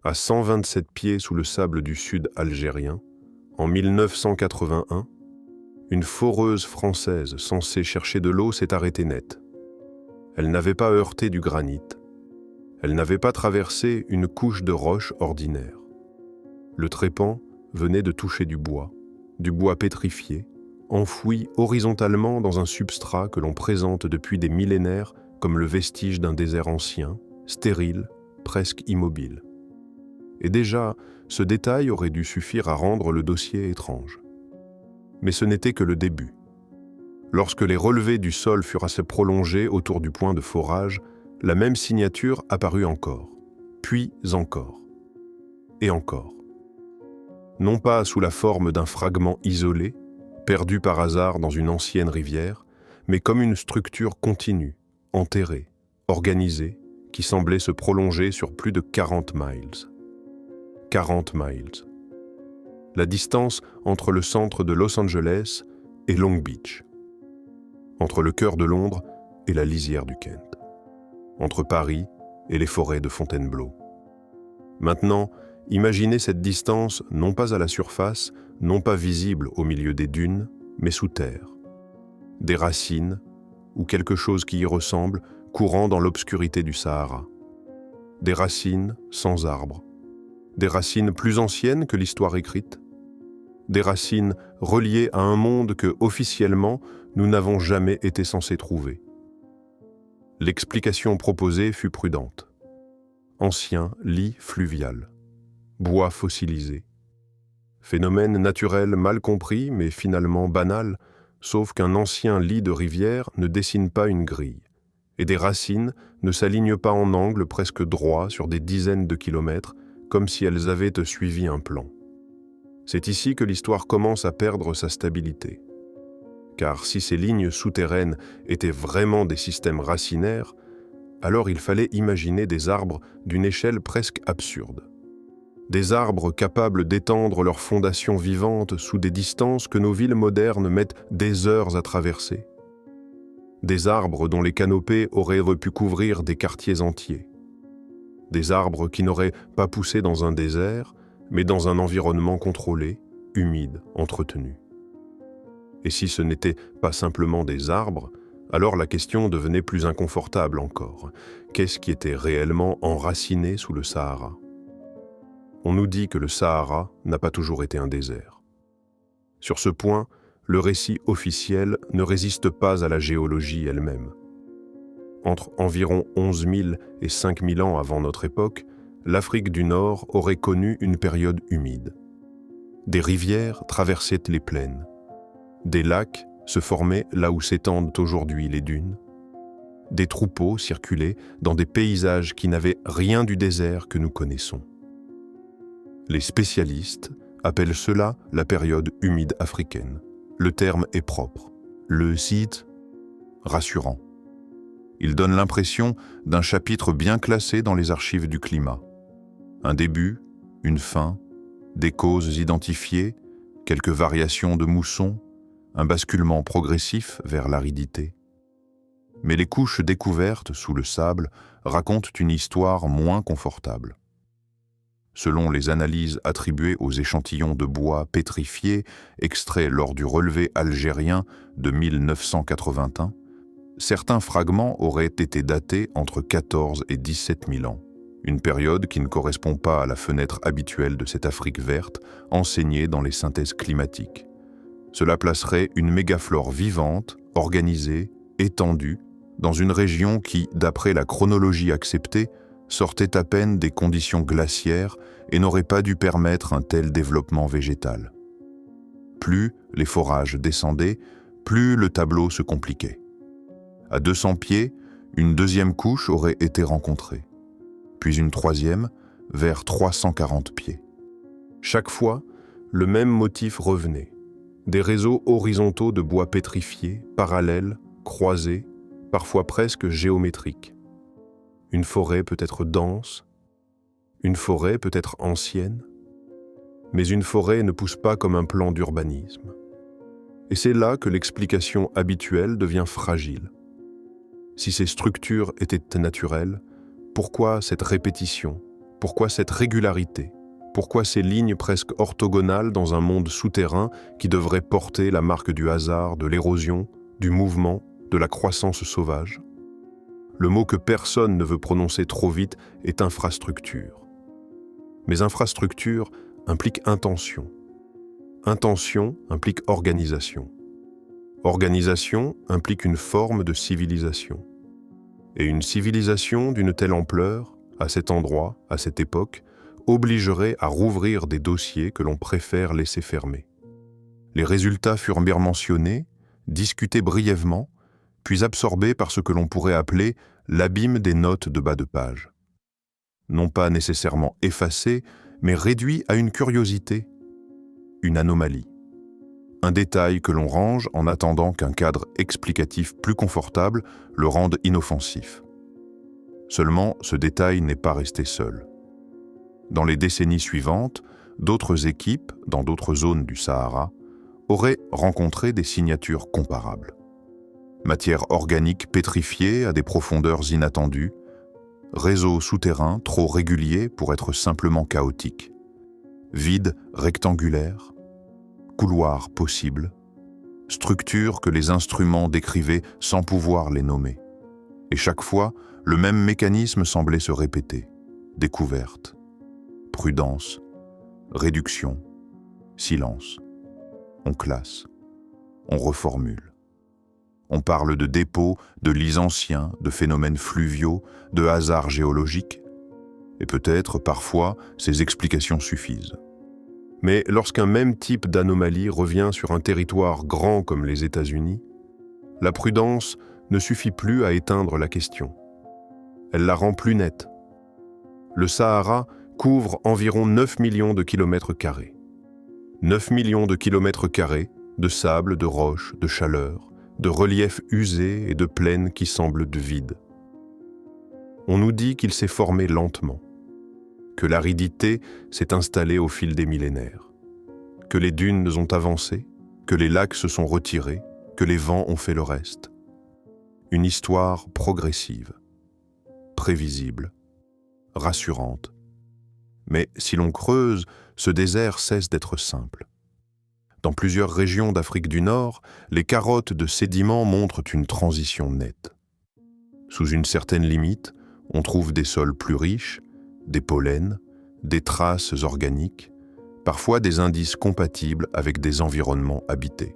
à 127 pieds sous le sable du sud algérien, en 1981, une foreuse française censée chercher de l'eau s'est arrêtée net. Elle n'avait pas heurté du granit. Elle n'avait pas traversé une couche de roche ordinaire. Le trépan venait de toucher du bois pétrifié, enfoui horizontalement dans un substrat que l'on présente depuis des millénaires comme le vestige d'un désert ancien, stérile, presque immobile. Et déjà, ce détail aurait dû suffire à rendre le dossier étrange. Mais ce n'était que le début. Lorsque les relevés du sol furent assez prolongés autour du point de forage, la même signature apparut encore, puis encore, et encore. Non pas sous la forme d'un fragment isolé, perdu par hasard dans une ancienne rivière, mais comme une structure continue, enterrée, organisée, qui semblait se prolonger sur plus de 40 miles. 40 miles. La distance entre le centre de Los Angeles et Long Beach. Entre le cœur de Londres et la lisière du Kent. Entre Paris et les forêts de Fontainebleau. Maintenant, imaginez cette distance non pas à la surface, non pas visible au milieu des dunes, mais sous terre. Des racines, ou quelque chose qui y ressemble, courant dans l'obscurité du Sahara. Des racines sans arbres. Des racines plus anciennes que l'histoire écrite. Des racines reliées à un monde que, officiellement, nous n'avons jamais été censés trouver. L'explication proposée fut prudente. Ancien lit fluvial. Bois fossilisé. Phénomène naturel mal compris, mais finalement banal, sauf qu'un ancien lit de rivière ne dessine pas une grille, et des racines ne s'alignent pas en angle presque droit sur des dizaines de kilomètres, comme si elles avaient suivi un plan. C'est ici que l'histoire commence à perdre sa stabilité. Car si ces lignes souterraines étaient vraiment des systèmes racinaires, alors il fallait imaginer des arbres d'une échelle presque absurde. Des arbres capables d'étendre leurs fondations vivantes sous des distances que nos villes modernes mettent des heures à traverser. Des arbres dont les canopées auraient pu couvrir des quartiers entiers. Des arbres qui n'auraient pas poussé dans un désert, mais dans un environnement contrôlé, humide, entretenu. Et si ce n'était pas simplement des arbres, alors la question devenait plus inconfortable encore. Qu'est-ce qui était réellement enraciné sous le Sahara ? On nous dit que le Sahara n'a pas toujours été un désert. Sur ce point, le récit officiel ne résiste pas à la géologie elle-même. Entre environ 11 000 et 5 000 ans avant notre époque, l'Afrique du Nord aurait connu une période humide. Des rivières traversaient les plaines. Des lacs se formaient là où s'étendent aujourd'hui les dunes. Des troupeaux circulaient dans des paysages qui n'avaient rien du désert que nous connaissons. Les spécialistes appellent cela la période humide africaine. Le terme est propre. Le site, rassurant. Il donne l'impression d'un chapitre bien classé dans les archives du climat. Un début, une fin, des causes identifiées, quelques variations de mousson, un basculement progressif vers l'aridité. Mais les couches découvertes sous le sable racontent une histoire moins confortable. Selon les analyses attribuées aux échantillons de bois pétrifiés extraits lors du relevé algérien de 1981, certains fragments auraient été datés entre 14 et 17 000 ans, une période qui ne correspond pas à la fenêtre habituelle de cette Afrique verte enseignée dans les synthèses climatiques. Cela placerait une mégaflore vivante, organisée, étendue, dans une région qui, d'après la chronologie acceptée, sortait à peine des conditions glaciaires et n'aurait pas dû permettre un tel développement végétal. Plus les forages descendaient, plus le tableau se compliquait. À 200 pieds, une deuxième couche aurait été rencontrée, puis une troisième vers 340 pieds. Chaque fois, le même motif revenait. Des réseaux horizontaux de bois pétrifiés, parallèles, croisés, parfois presque géométriques. Une forêt peut être dense, une forêt peut être ancienne, mais une forêt ne pousse pas comme un plan d'urbanisme. Et c'est là que l'explication habituelle devient fragile. Si ces structures étaient naturelles, pourquoi cette répétition, Pourquoi cette régularité? Pourquoi ces lignes presque orthogonales dans un monde souterrain qui devrait porter la marque du hasard, de l'érosion, du mouvement, de la croissance sauvage? Le mot que personne ne veut prononcer trop vite est infrastructure. Mais infrastructure implique intention. Intention implique organisation. Organisation implique une forme de civilisation. Et une civilisation d'une telle ampleur, à cet endroit, à cette époque, obligerait à rouvrir des dossiers que l'on préfère laisser fermés. Les résultats furent bien mentionnés, discutés brièvement, puis absorbés par ce que l'on pourrait appeler l'abîme des notes de bas de page. Non pas nécessairement effacés, mais réduits à une curiosité, une anomalie. Un détail que l'on range en attendant qu'un cadre explicatif plus confortable le rende inoffensif. Seulement, ce détail n'est pas resté seul. Dans les décennies suivantes, d'autres équipes, dans d'autres zones du Sahara, auraient rencontré des signatures comparables. Matière organique pétrifiée à des profondeurs inattendues, réseaux souterrains trop réguliers pour être simplement chaotiques, vides rectangulaires, couloirs possibles, structures que les instruments décrivaient sans pouvoir les nommer. Et chaque fois, le même mécanisme semblait se répéter. Découverte, prudence, réduction, silence. On classe, on reformule. On parle de dépôts, de lits anciens, de phénomènes fluviaux, de hasards géologiques. Et peut-être, parfois, ces explications suffisent. Mais lorsqu'un même type d'anomalie revient sur un territoire grand comme les États-Unis, la prudence ne suffit plus à éteindre la question. Elle la rend plus nette. Le Sahara couvre environ 9 millions de kilomètres carrés. 9 millions de kilomètres carrés de sable, de roches, de chaleur, de reliefs usés et de plaines qui semblent de vide. On nous dit qu'il s'est formé lentement, que l'aridité s'est installée au fil des millénaires, que les dunes ont avancé, que les lacs se sont retirés, que les vents ont fait le reste. Une histoire progressive, prévisible, rassurante. Mais si l'on creuse, ce désert cesse d'être simple. Dans plusieurs régions d'Afrique du Nord, les carottes de sédiments montrent une transition nette. Sous une certaine limite, on trouve des sols plus riches, des pollens, des traces organiques, parfois des indices compatibles avec des environnements habités.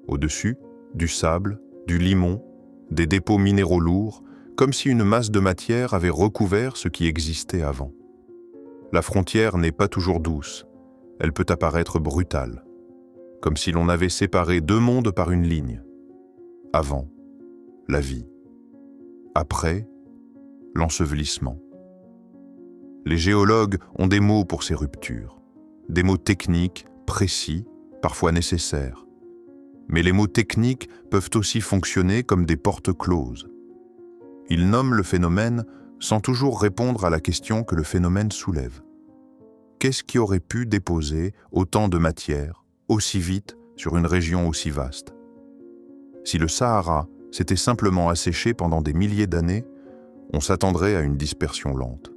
Au-dessus, du sable, du limon, des dépôts minéraux lourds, comme si une masse de matière avait recouvert ce qui existait avant. La frontière n'est pas toujours douce, elle peut apparaître brutale, comme si l'on avait séparé deux mondes par une ligne. Avant, la vie. Après, l'ensevelissement. Les géologues ont des mots pour ces ruptures, des mots techniques, précis, parfois nécessaires. Mais les mots techniques peuvent aussi fonctionner comme des portes closes. Ils nomment le phénomène sans toujours répondre à la question que le phénomène soulève. Qu'est-ce qui aurait pu déposer autant de matière, aussi vite, sur une région aussi vaste? Si le Sahara s'était simplement asséché pendant des milliers d'années, on s'attendrait à une dispersion lente,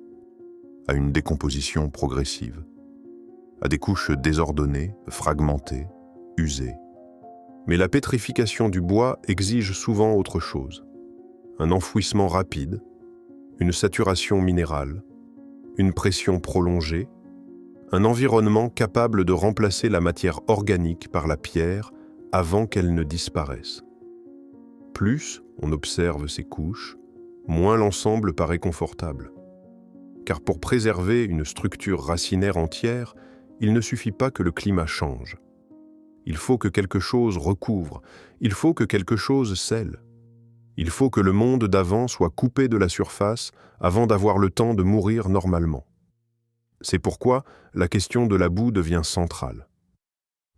à une décomposition progressive, à des couches désordonnées, fragmentées, usées. Mais la pétrification du bois exige souvent autre chose. Un enfouissement rapide, une saturation minérale, une pression prolongée, un environnement capable de remplacer la matière organique par la pierre avant qu'elle ne disparaisse. Plus on observe ces couches, moins l'ensemble paraît confortable. Car pour préserver une structure racinaire entière, il ne suffit pas que le climat change. Il faut que quelque chose recouvre, il faut que quelque chose scelle. Il faut que le monde d'avant soit coupé de la surface avant d'avoir le temps de mourir normalement. C'est pourquoi la question de la boue devient centrale.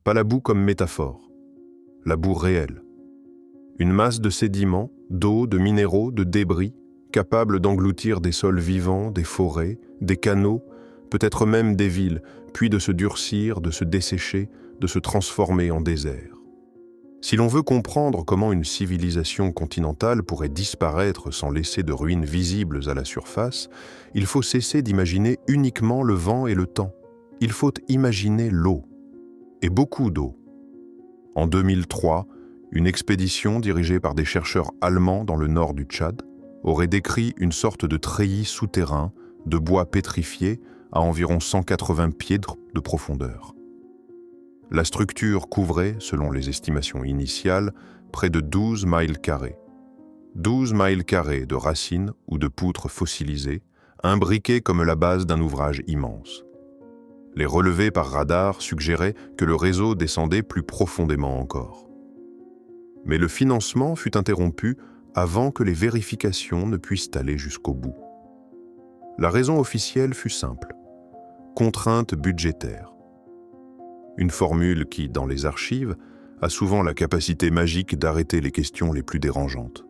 Pas la boue comme métaphore, la boue réelle. Une masse de sédiments, d'eau, de minéraux, de débris, capable d'engloutir des sols vivants, des forêts, des canaux, peut-être même des villes, puis de se durcir, de se dessécher, de se transformer en désert. Si l'on veut comprendre comment une civilisation continentale pourrait disparaître sans laisser de ruines visibles à la surface, il faut cesser d'imaginer uniquement le vent et le temps. Il faut imaginer l'eau, et beaucoup d'eau. En 2003, une expédition dirigée par des chercheurs allemands dans le nord du Tchad aurait décrit une sorte de treillis souterrain de bois pétrifié à environ 180 pieds de profondeur. La structure couvrait, selon les estimations initiales, près de 12 miles carrés. 12 miles carrés de racines ou de poutres fossilisées, imbriquées comme la base d'un ouvrage immense. Les relevés par radar suggéraient que le réseau descendait plus profondément encore. Mais le financement fut interrompu avant que les vérifications ne puissent aller jusqu'au bout. La raison officielle fut simple: contrainte budgétaire. Une formule qui, dans les archives, a souvent la capacité magique d'arrêter les questions les plus dérangeantes.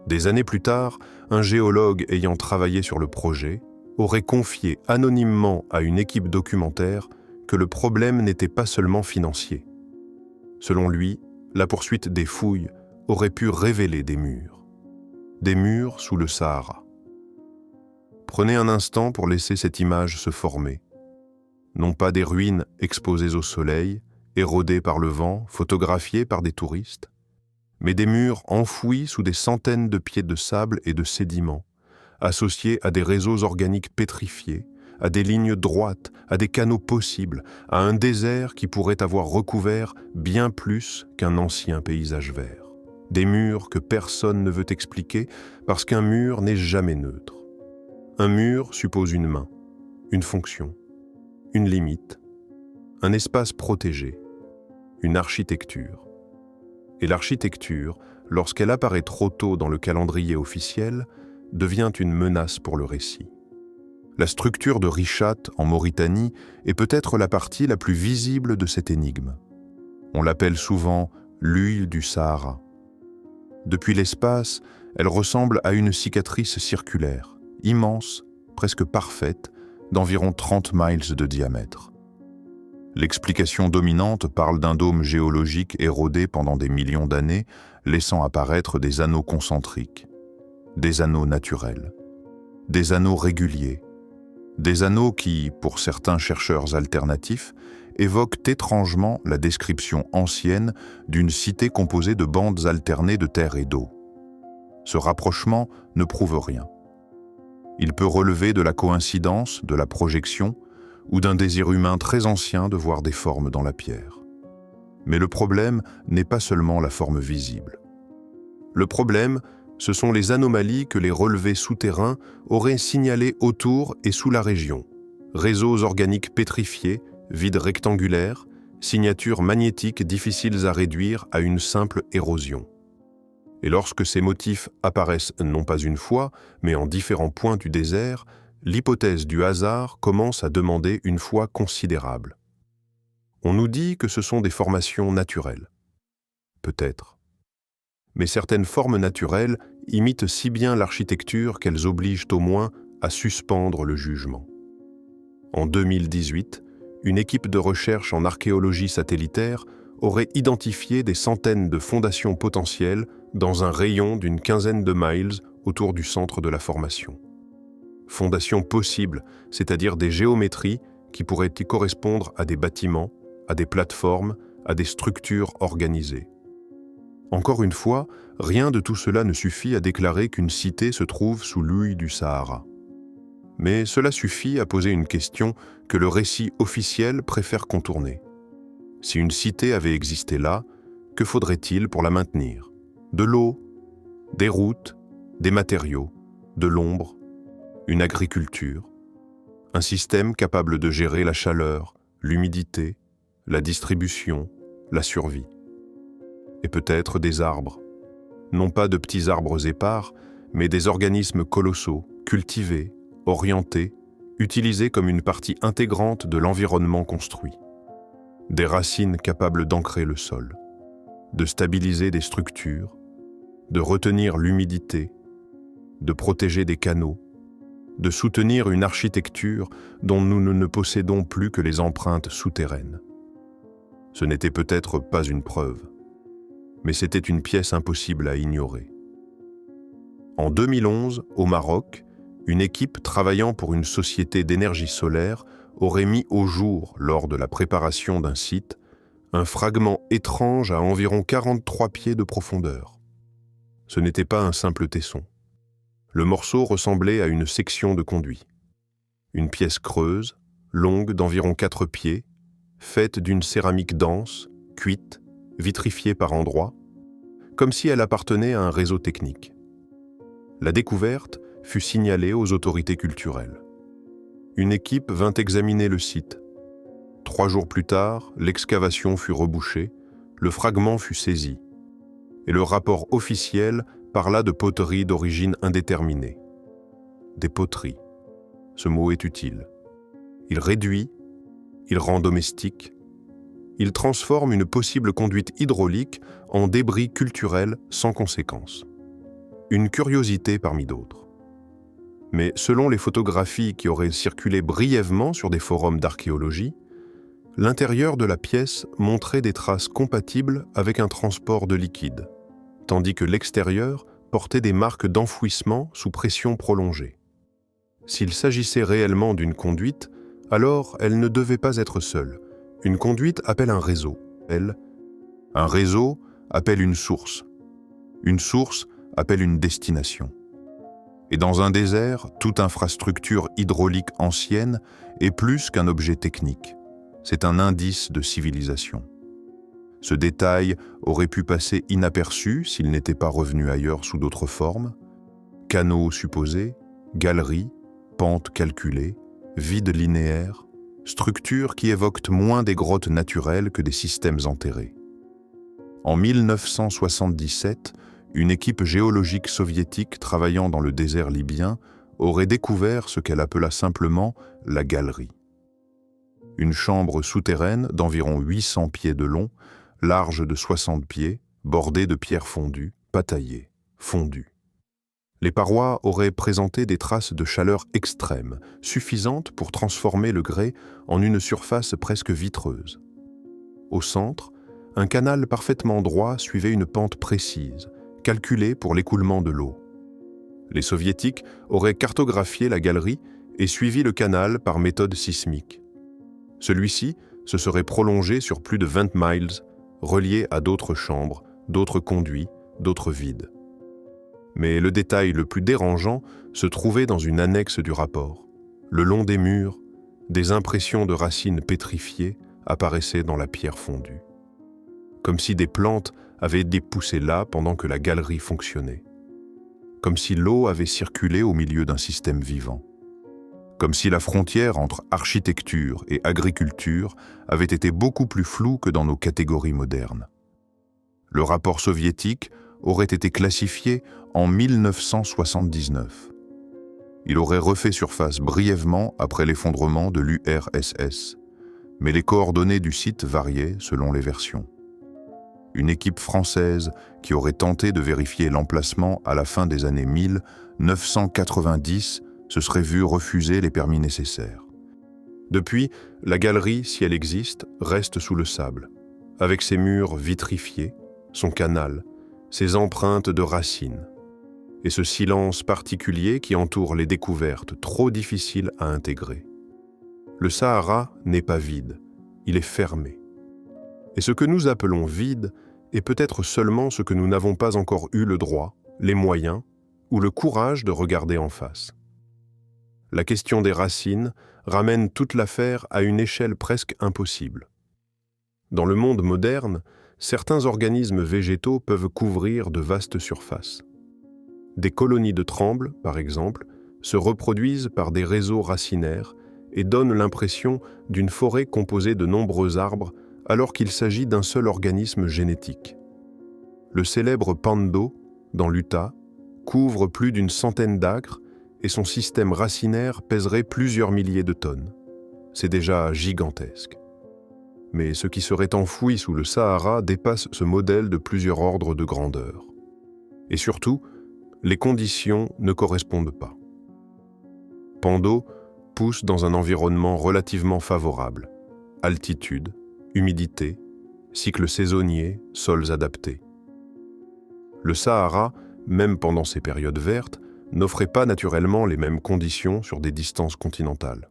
Des années plus tard, un géologue ayant travaillé sur le projet aurait confié anonymement à une équipe documentaire que le problème n'était pas seulement financier. Selon lui, la poursuite des fouilles aurait pu révéler des murs. Des murs sous le Sahara. Prenez un instant pour laisser cette image se former. Non pas des ruines exposées au soleil, érodées par le vent, photographiées par des touristes, mais des murs enfouis sous des centaines de pieds de sable et de sédiments, associés à des réseaux organiques pétrifiés, à des lignes droites, à des canaux possibles, à un désert qui pourrait avoir recouvert bien plus qu'un ancien paysage vert. Des murs que personne ne veut expliquer parce qu'un mur n'est jamais neutre. Un mur suppose une main, une fonction, une limite, un espace protégé, une architecture. Et l'architecture, lorsqu'elle apparaît trop tôt dans le calendrier officiel, devient une menace pour le récit. La structure de Richat, en Mauritanie, est peut-être la partie la plus visible de cette énigme. On l'appelle souvent l'huile du Sahara. Depuis l'espace, elle ressemble à une cicatrice circulaire, immense, presque parfaite, d'environ 30 miles de diamètre. L'explication dominante parle d'un dôme géologique érodé pendant des millions d'années, laissant apparaître des anneaux concentriques, des anneaux naturels, des anneaux réguliers, des anneaux qui, pour certains chercheurs alternatifs, évoquent étrangement la description ancienne d'une cité composée de bandes alternées de terre et d'eau. Ce rapprochement ne prouve rien. Il peut relever de la coïncidence, de la projection, ou d'un désir humain très ancien de voir des formes dans la pierre. Mais le problème n'est pas seulement la forme visible. Le problème, ce sont les anomalies que les relevés souterrains auraient signalées autour et sous la région. Réseaux organiques pétrifiés, vides rectangulaires, signatures magnétiques difficiles à réduire à une simple érosion. Et lorsque ces motifs apparaissent non pas une fois, mais en différents points du désert, l'hypothèse du hasard commence à demander une foi considérable. On nous dit que ce sont des formations naturelles. Peut-être. Mais certaines formes naturelles imitent si bien l'architecture qu'elles obligent au moins à suspendre le jugement. En 2018, une équipe de recherche en archéologie satellitaire aurait identifié des centaines de fondations potentielles dans un rayon d'une quinzaine de miles autour du centre de la formation. Fondations possibles, c'est-à-dire des géométries qui pourraient y correspondre à des bâtiments, à des plateformes, à des structures organisées. Encore une fois, rien de tout cela ne suffit à déclarer qu'une cité se trouve sous l'huile du Sahara. Mais cela suffit à poser une question que le récit officiel préfère contourner. Si une cité avait existé là, que faudrait-il pour la maintenir? De l'eau, des routes, des matériaux, de l'ombre, une agriculture, un système capable de gérer la chaleur, l'humidité, la distribution, la survie. Et peut-être des arbres, non pas de petits arbres épars, mais des organismes colossaux, cultivés, orientés, utilisés comme une partie intégrante de l'environnement construit. Des racines capables d'ancrer le sol, de stabiliser des structures, de retenir l'humidité, de protéger des canaux, de soutenir une architecture dont nous ne possédons plus que les empreintes souterraines. Ce n'était peut-être pas une preuve, Mais c'était une pièce impossible à ignorer. En 2011, au Maroc, une équipe travaillant pour une société d'énergie solaire aurait mis au jour, lors de la préparation d'un site, un fragment étrange à environ 43 pieds de profondeur. Ce n'était pas un simple tesson. Le morceau ressemblait à une section de conduit. Une pièce creuse, longue d'environ 4 pieds, faite d'une céramique dense, cuite, vitrifiée par endroits, comme si elle appartenait à un réseau technique. La découverte fut signalée aux autorités culturelles. Une équipe vint examiner le site. 3 jours plus tard, l'excavation fut rebouchée, le fragment fut saisi, et le rapport officiel parla de poteries d'origine indéterminée. Des poteries. Ce mot est utile. Il réduit, il rend domestique, il transforme une possible conduite hydraulique en débris culturel sans conséquence. Une curiosité parmi d'autres. Mais selon les photographies qui auraient circulé brièvement sur des forums d'archéologie, l'intérieur de la pièce montrait des traces compatibles avec un transport de liquide, tandis que l'extérieur portait des marques d'enfouissement sous pression prolongée. S'il s'agissait réellement d'une conduite, alors elle ne devait pas être seule. Une conduite appelle un réseau. Un réseau appelle une source. Une source appelle une destination. Et dans un désert, toute infrastructure hydraulique ancienne est plus qu'un objet technique. C'est un indice de civilisation. Ce détail aurait pu passer inaperçu s'il n'était pas revenu ailleurs sous d'autres formes. Canaux supposés, galeries, pentes calculées, vides linéaires, structures qui évoquent moins des grottes naturelles que des systèmes enterrés. En 1977, une équipe géologique soviétique travaillant dans le désert libyen aurait découvert ce qu'elle appela simplement la galerie. Une chambre souterraine d'environ 800 pieds de long, large de 60 pieds, bordée de pierres fondues, pas taillées, fondues. Les parois auraient présenté des traces de chaleur extrême, suffisantes pour transformer le grès en une surface presque vitreuse. Au centre, un canal parfaitement droit suivait une pente précise, calculée pour l'écoulement de l'eau. Les Soviétiques auraient cartographié la galerie et suivi le canal par méthode sismique. Celui-ci se serait prolongé sur plus de 20 miles, relié à d'autres chambres, d'autres conduits, d'autres vides. Mais le détail le plus dérangeant se trouvait dans une annexe du rapport. Le long des murs, des impressions de racines pétrifiées apparaissaient dans la pierre fondue. Comme si des plantes avaient dépoussé là pendant que la galerie fonctionnait. Comme si l'eau avait circulé au milieu d'un système vivant. Comme si la frontière entre architecture et agriculture avait été beaucoup plus floue que dans nos catégories modernes. Le rapport soviétique aurait été classifié en 1979. Il aurait refait surface brièvement après l'effondrement de l'URSS, mais les coordonnées du site variaient selon les versions. Une équipe française qui aurait tenté de vérifier l'emplacement à la fin des années 1990 se serait vue refuser les permis nécessaires. Depuis, la galerie, si elle existe, reste sous le sable, avec ses murs vitrifiés, son canal, ses empreintes de racines, et ce silence particulier qui entoure les découvertes trop difficiles à intégrer. Le Sahara n'est pas vide, il est fermé. Et ce que nous appelons vide est peut-être seulement ce que nous n'avons pas encore eu le droit, les moyens ou le courage de regarder en face. La question des racines ramène toute l'affaire à une échelle presque impossible. Dans le monde moderne, certains organismes végétaux peuvent couvrir de vastes surfaces. Des colonies de trembles, par exemple, se reproduisent par des réseaux racinaires et donnent l'impression d'une forêt composée de nombreux arbres alors qu'il s'agit d'un seul organisme génétique. Le célèbre Pando, dans l'Utah, couvre plus d'une centaine d'acres et son système racinaire pèserait plusieurs milliers de tonnes. C'est déjà gigantesque. Mais ce qui serait enfoui sous le Sahara dépasse ce modèle de plusieurs ordres de grandeur. Et surtout, les conditions ne correspondent pas. Pando pousse dans un environnement relativement favorable. Altitude, humidité, cycle saisonnier, sols adaptés. Le Sahara, même pendant ses périodes vertes, n'offrait pas naturellement les mêmes conditions sur des distances continentales.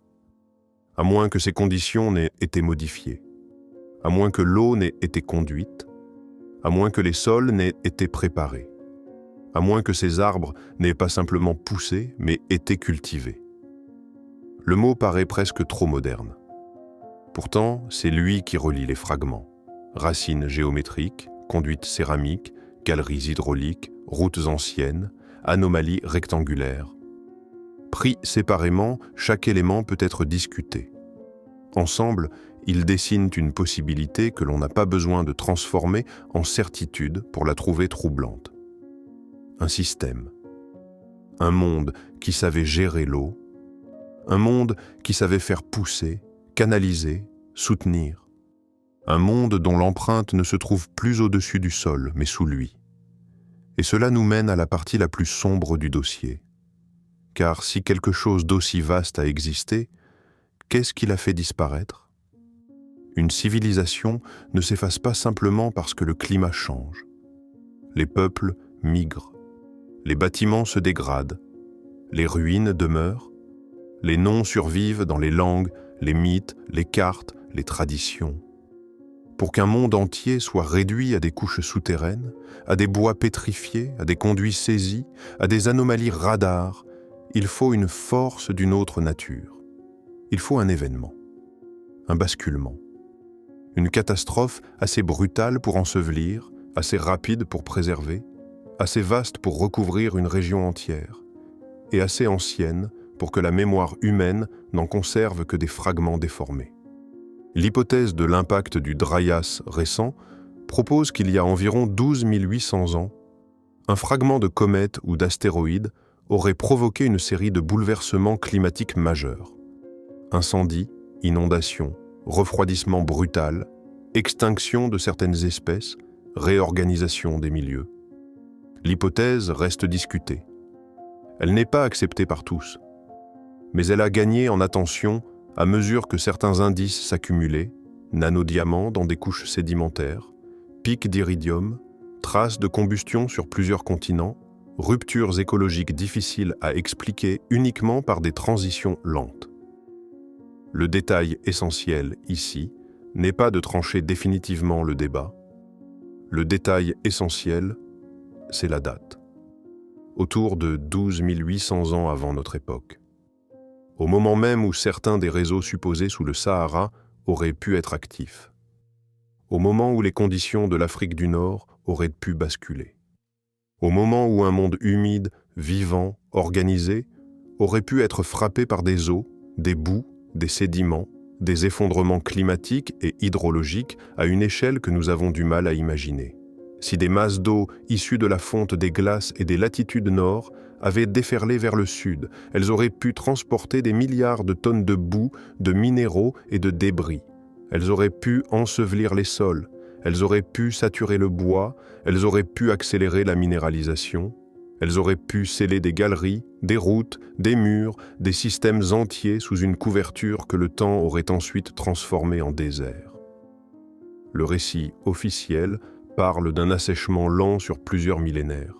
À moins que ces conditions n'aient été modifiées, à moins que l'eau n'ait été conduite, à moins que les sols n'aient été préparés, à moins que ces arbres n'aient pas simplement poussé, mais été cultivés. Le mot paraît presque trop moderne. Pourtant, c'est lui qui relie les fragments. Racines géométriques, conduites céramiques, galeries hydrauliques, routes anciennes, anomalies rectangulaires. Pris séparément, chaque élément peut être discuté. Ensemble, ils dessinent une possibilité que l'on n'a pas besoin de transformer en certitude pour la trouver troublante. Un système. Un monde qui savait gérer l'eau. Un monde qui savait faire pousser, canaliser, soutenir. Un monde dont l'empreinte ne se trouve plus au-dessus du sol, mais sous lui. Et cela nous mène à la partie la plus sombre du dossier. Car si quelque chose d'aussi vaste a existé, qu'est-ce qui l'a fait disparaître? Une civilisation ne s'efface pas simplement parce que le climat change. Les peuples migrent, les bâtiments se dégradent, les ruines demeurent, les noms survivent dans les langues, les mythes, les cartes, les traditions. Pour qu'un monde entier soit réduit à des couches souterraines, à des bois pétrifiés, à des conduits saisis, à des anomalies radars, il faut une force d'une autre nature. Il faut un événement, un basculement, une catastrophe assez brutale pour ensevelir, assez rapide pour préserver, assez vaste pour recouvrir une région entière, et assez ancienne pour que la mémoire humaine n'en conserve que des fragments déformés. L'hypothèse de l'impact du Dryas récent propose qu'il y a environ 12 800 ans, un fragment de comète ou d'astéroïde aurait provoqué une série de bouleversements climatiques majeurs. Incendies, inondations, refroidissement brutal, extinction de certaines espèces, réorganisation des milieux. L'hypothèse reste discutée. Elle n'est pas acceptée par tous, mais elle a gagné en attention à mesure que certains indices s'accumulaient, nanodiamants dans des couches sédimentaires, pics d'iridium, traces de combustion sur plusieurs continents, ruptures écologiques difficiles à expliquer uniquement par des transitions lentes. Le détail essentiel ici n'est pas de trancher définitivement le débat. Le détail essentiel, c'est la date. Autour de 12 800 ans avant notre époque. Au moment même où certains des réseaux supposés sous le Sahara auraient pu être actifs. Au moment où les conditions de l'Afrique du Nord auraient pu basculer. Au moment où un monde humide, vivant, organisé, aurait pu être frappé par des eaux, des boues, des sédiments, des effondrements climatiques et hydrologiques à une échelle que nous avons du mal à imaginer. Si des masses d'eau issues de la fonte des glaces et des latitudes nord avaient déferlé vers le sud, elles auraient pu transporter des milliards de tonnes de boue, de minéraux et de débris. Elles auraient pu ensevelir les sols, elles auraient pu saturer le bois, elles auraient pu accélérer la minéralisation, elles auraient pu sceller des galeries, des routes, des murs, des systèmes entiers sous une couverture que le temps aurait ensuite transformée en désert. Le récit officiel parle d'un assèchement lent sur plusieurs millénaires.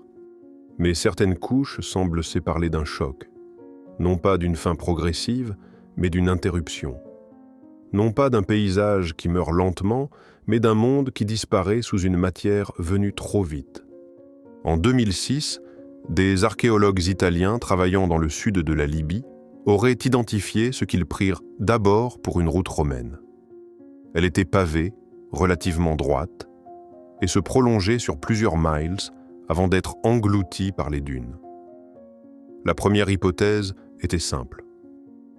Mais certaines couches semblent s'éparler d'un choc, non pas d'une fin progressive, mais d'une interruption. Non pas d'un paysage qui meurt lentement, mais d'un monde qui disparaît sous une matière venue trop vite. En 2006, des archéologues italiens travaillant dans le sud de la Libye auraient identifié ce qu'ils prirent d'abord pour une route romaine. Elle était pavée, relativement droite, et se prolongeait sur plusieurs miles avant d'être engloutie par les dunes. La première hypothèse était simple.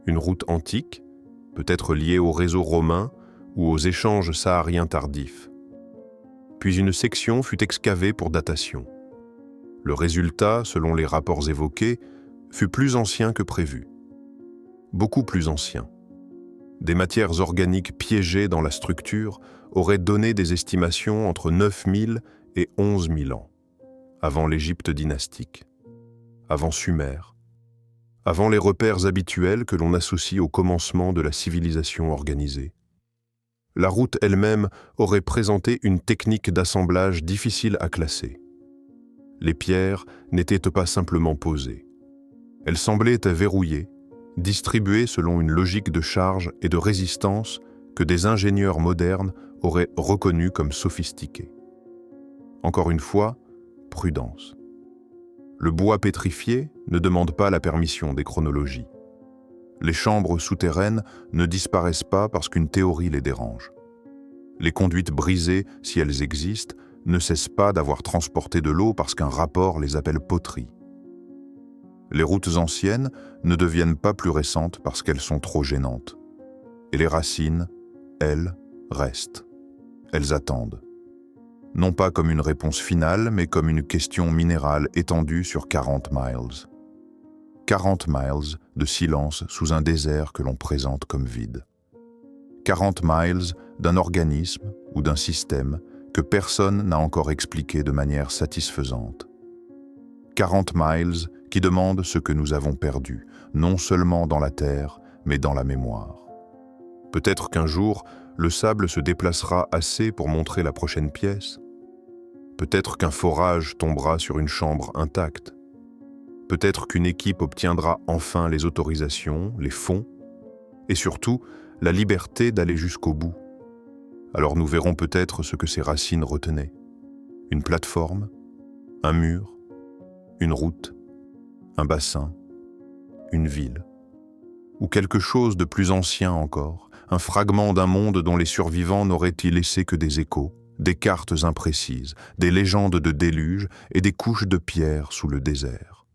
Une route antique, peut-être liée au réseau romain ou aux échanges sahariens tardifs. Puis une section fut excavée pour datation. Le résultat, selon les rapports évoqués, fut plus ancien que prévu. Beaucoup plus ancien. Des matières organiques piégées dans la structure auraient donné des estimations entre 9000 et 11 000 ans, avant l'Égypte dynastique, avant Sumer, avant les repères habituels que l'on associe au commencement de la civilisation organisée. La route elle-même aurait présenté une technique d'assemblage difficile à classer. Les pierres n'étaient pas simplement posées. Elles semblaient être verrouillées, distribuées selon une logique de charge et de résistance que des ingénieurs modernes auraient reconnues comme sophistiquées. Encore une fois, prudence. Le bois pétrifié ne demande pas la permission des chronologies. Les chambres souterraines ne disparaissent pas parce qu'une théorie les dérange. Les conduites brisées, si elles existent, ne cessent pas d'avoir transporté de l'eau parce qu'un rapport les appelle poterie. Les routes anciennes ne deviennent pas plus récentes parce qu'elles sont trop gênantes. Et les racines, elles, restent. Elles attendent. Non pas comme une réponse finale, mais comme une question minérale étendue sur 40 miles. 40 miles de silence sous un désert que l'on présente comme vide. 40 miles d'un organisme ou d'un système que personne n'a encore expliqué de manière satisfaisante. 40 miles qui demandent ce que nous avons perdu, non seulement dans la terre, mais dans la mémoire. Peut-être qu'un jour, le sable se déplacera assez pour montrer la prochaine pièce. Peut-être qu'un forage tombera sur une chambre intacte. Peut-être qu'une équipe obtiendra enfin les autorisations, les fonds, et surtout la liberté d'aller jusqu'au bout. Alors nous verrons peut-être ce que ces racines retenaient. Une plateforme, un mur, une route, un bassin, une ville. Ou quelque chose de plus ancien encore, un fragment d'un monde dont les survivants n'auraient-ils laissé que des échos, des cartes imprécises, des légendes de déluge et des couches de pierre sous le désert.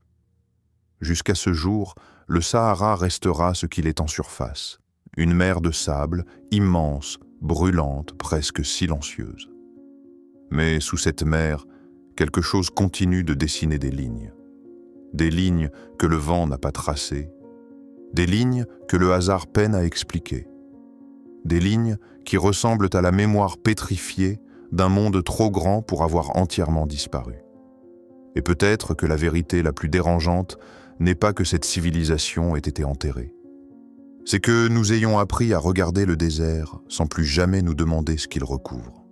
Jusqu'à ce jour, le Sahara restera ce qu'il est en surface, une mer de sable, immense, brûlante, presque silencieuse. Mais sous cette mer, quelque chose continue de dessiner des lignes que le vent n'a pas tracées, des lignes que le hasard peine à expliquer, des lignes qui ressemblent à la mémoire pétrifiée d'un monde trop grand pour avoir entièrement disparu. Et peut-être que la vérité la plus dérangeante n'est pas que cette civilisation ait été enterrée. C'est que nous ayons appris à regarder le désert sans plus jamais nous demander ce qu'il recouvre.